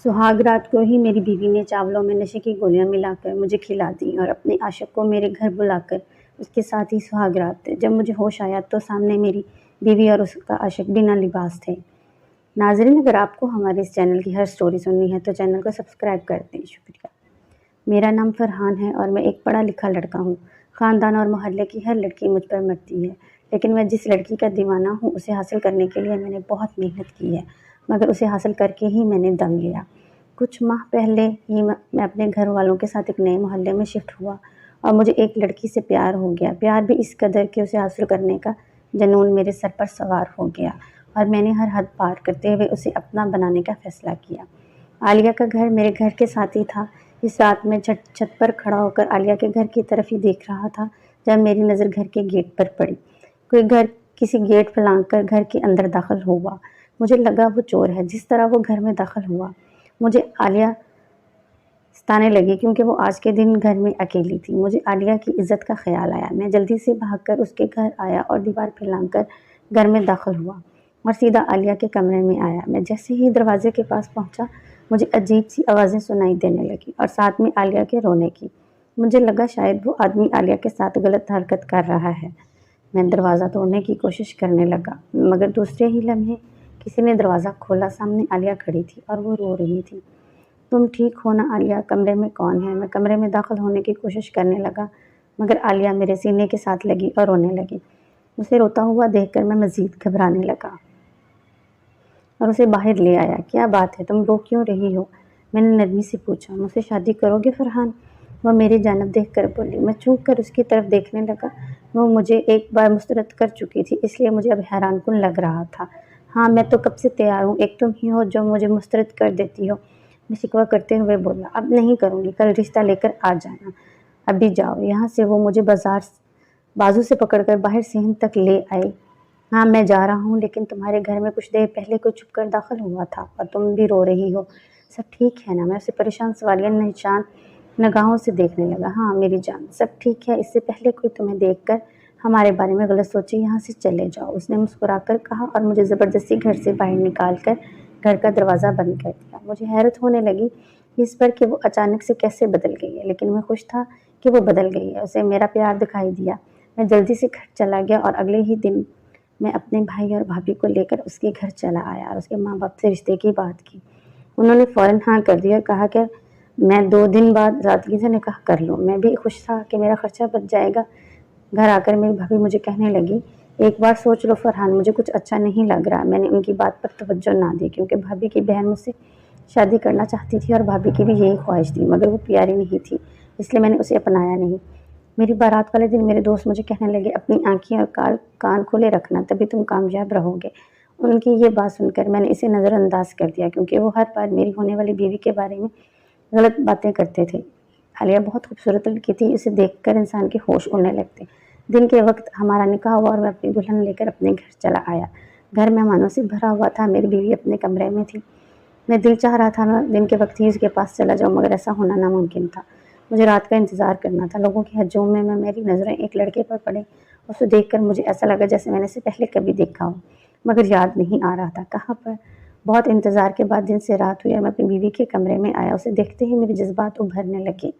सुहाग रात को ही मेरी बीवी ने चावलों में नशे की गोलियां मिलाकर मुझे खिला दी और अपने आशिक को मेरे घर बुलाकर उसके साथ ही सुहाग रात। जब मुझे होश आया तो सामने मेरी बीवी और उसका आशिक बिना लिबास थे। नाज़रीन, अगर आपको हमारे इस चैनल की हर स्टोरी सुननी है तो चैनल को सब्सक्राइब कर दें। शुक्रिया। मेरा नाम फरहान है और मैं एक पढ़ा लिखा लड़का हूँ। ख़ानदान और मोहल्ले की हर लड़की मुझ पर मरती है, लेकिन मैं जिस लड़की का दीवाना हूँ उसे हासिल करने के लिए मैंने बहुत मेहनत की है, मगर उसे हासिल करके ही मैंने दम लिया। कुछ माह पहले ही मैं अपने घर वालों के साथ एक नए मोहल्ले में शिफ्ट हुआ और मुझे एक लड़की से प्यार हो गया। प्यार भी इस कदर कि उसे हासिल करने का जुनून मेरे सर पर सवार हो गया और मैंने हर हद पार करते हुए उसे अपना बनाने का फ़ैसला किया। आलिया का घर मेरे घर के साथ ही था। इस रात मैं छत पर खड़ा होकर आलिया के घर की तरफ ही देख रहा था जब मेरी नज़र घर के गेट पर पड़ी। किसी गेट फलांग कर घर के अंदर दाखिल हुआ। मुझे लगा वो चोर है। जिस तरह वो घर में दाखिल हुआ मुझे आलिया सताने लगी, क्योंकि वो आज के दिन घर में अकेली थी। मुझे आलिया की इज्जत का ख्याल आया। मैं जल्दी से भागकर उसके घर आया और दीवार फैलाकर घर में दाखिल हुआ और सीधा आलिया के कमरे में आया। मैं जैसे ही दरवाजे के पास पहुंचा मुझे अजीब सी आवाज़ें सुनाई देने लगी और साथ में आलिया के रोने की। मुझे लगा शायद वो आदमी आलिया के साथ गलत हरकत कर रहा है। मैं दरवाज़ा तोड़ने की कोशिश करने लगा, मगर दूसरे ही लम्हे किसी ने दरवाज़ा खोला। सामने आलिया खड़ी थी और वो रो रही थी। तुम ठीक हो ना आलिया? कमरे में कौन है? मैं कमरे में दाखिल होने की कोशिश करने लगा, मगर आलिया मेरे सीने के साथ लगी और रोने लगी। उसे रोता हुआ देखकर मैं मज़ीद घबराने लगा और उसे बाहर ले आया। क्या बात है, तुम रो क्यों रही हो? मैंने नरमी से पूछा। मुझसे शादी करोगे फरहान? वह मेरी जानब देख कर बोली। मैं चूक कर उसकी तरफ देखने लगा। वो मुझे एक बार मुस्तरद कर चुकी थी, इसलिए मुझे अब हैरानकुन लग रहा था। हाँ, मैं तो कब से तैयार हूँ, एक तुम ही हो जो मुझे मुस्तरद कर देती हो। मैं शिकवा करते हुए बोला। अब नहीं करूँगी, कल रिश्ता लेकर आ जाना। अभी जाओ यहाँ से। वो मुझे बाजू से पकड़कर बाहर सहन तक ले आए। हाँ, मैं जा रहा हूँ, लेकिन तुम्हारे घर में कुछ देर पहले कोई छुप कर दाखिल हुआ था और तुम भी रो रही हो। सब ठीक है ना? मैं उसे परेशान सवालिया निगाहों से देखने लगा। हाँ मेरी जान, सब ठीक है। इससे पहले कोई तुम्हें देखकर हमारे बारे में गलत सोचे, यहाँ से चले जाओ, उसने मुस्कुराकर कहा और मुझे ज़बरदस्ती घर से बाहर निकाल कर घर का दरवाज़ा बंद कर दिया। मुझे हैरत होने लगी इस पर कि वो अचानक से कैसे बदल गई है, लेकिन मैं खुश था कि वो बदल गई है। उसे मेरा प्यार दिखाई दिया। मैं जल्दी से घर चला गया और अगले ही दिन मैं अपने भाई और भाभी को लेकर उसके घर चला आया और उसके माँ बाप से रिश्ते की बात की। उन्होंने फ़ौरन हाँ कर दी और कहा कि मैं 2 दिन बाद सादगी से निकाह कर लूँ। मैं भी खुश था कि मेरा खर्चा बच जाएगा। घर आकर मेरी भाभी मुझे कहने लगी, एक बार सोच लो फरहान, मुझे कुछ अच्छा नहीं लग रहा। मैंने उनकी बात पर तवज्जो ना दी, क्योंकि भाभी की बहन मुझसे शादी करना चाहती थी और भाभी की भी यही ख्वाहिश थी, मगर वो प्यारी नहीं थी, इसलिए मैंने उसे अपनाया नहीं। मेरी बारात वाले दिन मेरे दोस्त मुझे कहने लगे, अपनी आँखें और कान खुले रखना, तभी तुम कामयाब रहोगे। उनकी ये बात सुनकर मैंने इसे नज़रअंदाज कर दिया, क्योंकि वो हर बार मेरी होने वाली बीवी के बारे में गलत बातें करते थे। आलिया बहुत खूबसूरत लड़की थी, इसे देखकर इंसान के होश उड़ने लगते। दिन के वक्त हमारा निकाह हुआ और मैं अपनी दुल्हन लेकर अपने घर चला आया। घर मेहमानों से भरा हुआ था। मेरी बीवी अपने कमरे में थी। मैं दिल चाह रहा था मैं दिन के वक्त ही उसके पास चला जाऊँ, मगर ऐसा होना नामुमकिन था। मुझे रात का इंतज़ार करना था। लोगों के हजूम में मेरी नज़रें एक लड़के पर पड़ी। उसे देखकर मुझे ऐसा लगा जैसे मैंने इसे पहले कभी देखा हो, मगर याद नहीं आ रहा था कहाँ पर। बहुत इंतज़ार के बाद दिन से रात हुई और मैं अपनी बीवी के कमरे में आया। उसे देखते ही मेरे जज्बात उभरने लगे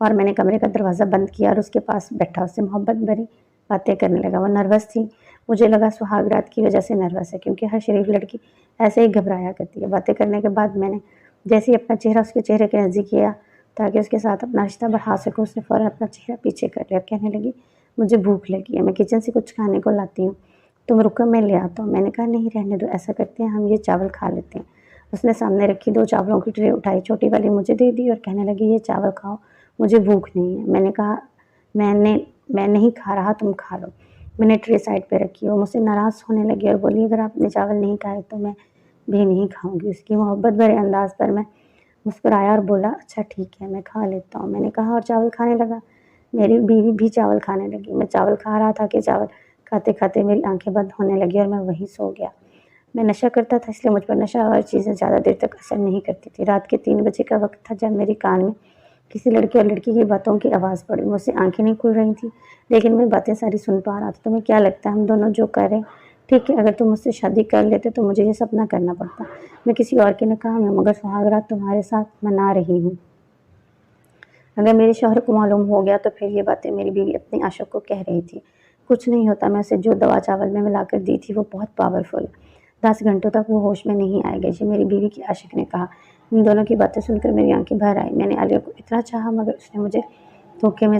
और मैंने कमरे का दरवाज़ा बंद किया और उसके पास बैठा उससे मोहब्बत भरी बातें करने लगा। वो नर्वस थी। मुझे लगा सुहाग रात की वजह से नर्वस है, क्योंकि हर शरीफ लड़की ऐसे ही घबराया करती है। बातें करने के बाद मैंने जैसे ही अपना चेहरा उसके चेहरे के नज़दीक किया ताकि उसके साथ अपना रिश्ता बढ़ा सकूँ, उसने फ़ौरन अपना चेहरा पीछे कर लिया। कहने लगी, मुझे भूख लगी है, मैं किचन से कुछ खाने को लाती हूँ, तुम रुको मैं ले आता हूँ। मैंने कहा, नहीं रहने दो, ऐसा करते हैं हम ये चावल खा लेते हैं। उसने सामने रखी 2 चावलों की ट्रे उठाई, छोटी वाली मुझे दे दी और कहने लगी, ये चावल खाओ, मुझे भूख नहीं है। मैंने कहा, मैं नहीं खा रहा, तुम खा लो। मैंने ट्रे साइड पे रखी। वो मुझसे नाराज़ होने लगी और बोली, अगर आपने चावल नहीं खाए तो मैं भी नहीं खाऊंगी। उसकी मोहब्बत भरे अंदाज पर मैं मुस्कुराया और बोला, अच्छा ठीक है, मैं खा लेता हूँ। मैंने कहा और चावल खाने लगा। मेरी बीवी भी चावल खाने लगी। मैं चावल खा रहा था कि चावल खाते खाते मेरी आंखें बंद होने लगी और मैं वहीं सो गया। मैं नशा करता था, इसलिए मुझ पर नशा और चीज़ें ज़्यादा देर तक असर नहीं करती थी। रात के 3 बजे का वक्त था जब मेरे कान में किसी लड़के और लड़की की बातों की आवाज़ पड़ी। मुझसे आंखें नहीं खुल रही थी, लेकिन मैं बातें सारी सुन पा रहा था। तुम्हें क्या लगता है हम दोनों जो कर रहे हैं ٹھیک ہے، اگر تم مجھ سے شادی کر لیتے تو مجھے یہ سب نہ کرنا پڑتا۔ میں کسی اور کی نکاح میں مگر سہاگرات تمہارے ساتھ منا رہی ہوں۔ اگر میرے شوہر کو معلوم ہو گیا تو پھر یہ باتیں میری بیوی اپنی عاشق کو کہہ رہی تھی۔ کچھ نہیں ہوتا، میں اسے جو دوا چاول میں ملا کر دی تھی وہ بہت پاورفل ہے، 10 گھنٹوں تک وہ ہوش میں نہیں آئے گا، یہ میری بیوی کی عاشق نے کہا۔ ان دونوں کی باتیں سن کر میری آنکھیں بھر آئی۔ میں نے عالیہ کو اتنا چاہا مگر اس نے مجھے دھوکے میں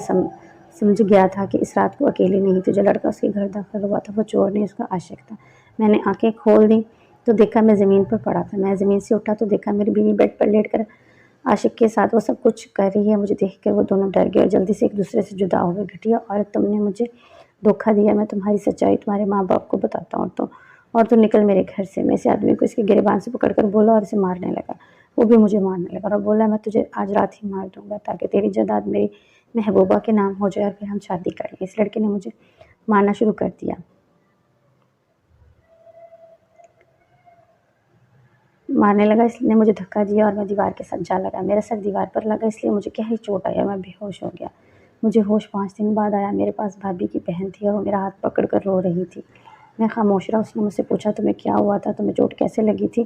سمجھ گیا تھا کہ اس رات کو اکیلی نہیں تھی۔ جو لڑکا اس کے گھر داخل ہوا تھا وہ چور نہیں، اس کا عاشق تھا۔ میں نے آنکھیں کھول دیں تو دیکھا میں زمین پر پڑا تھا۔ میں زمین سے اٹھا تو دیکھا میری بیوی بیڈ پر لیٹ کر عاشق کے ساتھ وہ سب کچھ کر رہی ہے۔ مجھے دیکھ کر وہ دونوں ڈر گئے اور جلدی سے ایک دوسرے سے جدا ہو گئے۔ گھٹیا عورت، تم نے مجھے دھوکا دیا، میں تمہاری سچائی تمہارے ماں باپ کو بتاتا ہوں اور تو نکل میرے گھر سے۔ میں اس آدمی کو اس کے گریبان سے پکڑ کر بولا اور اسے مارنے لگا۔ وہ بھی مجھے مارنے لگا اور بولا میں تجھے آج رات ہی مار دوں گا تاکہ تیری جائیداد میری محبوبہ کے نام ہو جائے اور پھر ہم شادی کر لیں۔ اس لڑکے نے مجھے مارنا شروع کر دیا۔ مارنے لگا، اس نے مجھے دھکا دیا اور میں دیوار کے ساتھ جا لگا۔ میرا سر دیوار پر لگا اس لیے مجھے گہری چوٹ آئی اور میں بے ہوش ہو گیا۔ مجھے ہوش 5 دن بعد آیا۔ میرے پاس بھابھی کی بہن تھی اور وہ میرا ہاتھ پکڑ کر رو رہی تھی۔ میں خاموش رہا۔ اس نے مجھ سے پوچھا تمہیں کیا ہوا تھا، تمہیں چوٹ کیسے لگی تھی؟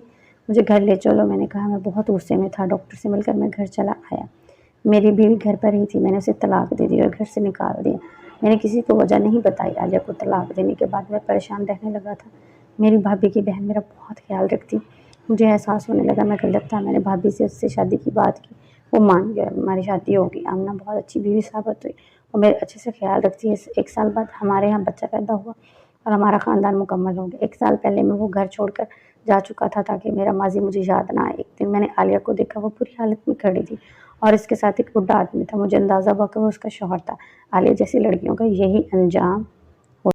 مجھے گھر لے چلو، میں نے کہا۔ میں بہت غصے میں تھا۔ ڈاکٹر سے مل کر میں گھر چلا آیا۔ میری بیوی گھر پر ہی تھی۔ میں نے اسے طلاق دے دی اور گھر سے نکال دیا۔ میں نے کسی کو وجہ نہیں بتائی۔ عالیہ کو طلاق دینے کے بعد میں پریشان رہنے لگا تھا۔ میری بھابھی کی بہن میرا بہت خیال رکھتی۔ مجھے احساس ہونے لگا میں غلط تھا۔ میں نے بھابھی سے اس سے شادی کی بات کی، وہ مان گیا، ہماری شادی ہوگی۔ آمنہ بہت اچھی بیوی ثابت ہوئی، وہ میرے اچھے سے خیال رکھتی ہے۔ 1 سال بعد ہمارے یہاں بچہ پیدا ہوا اور ہمارا خاندان مکمل ہو گیا۔ 1 سال پہلے میں وہ گھر چھوڑ کر جا چکا تھا تاکہ میرا ماضی مجھے یاد نہ آئے۔ ایک دن میں نے عالیہ کو دیکھا، وہ بری حالت میں کھڑی تھی اور اس کے ساتھ ایک بوڑھا آدمی تھا۔ مجھے اندازہ ہوا کہ وہ اس کا شوہر تھا۔ عالیہ جیسی لڑکیوں کا یہی انجام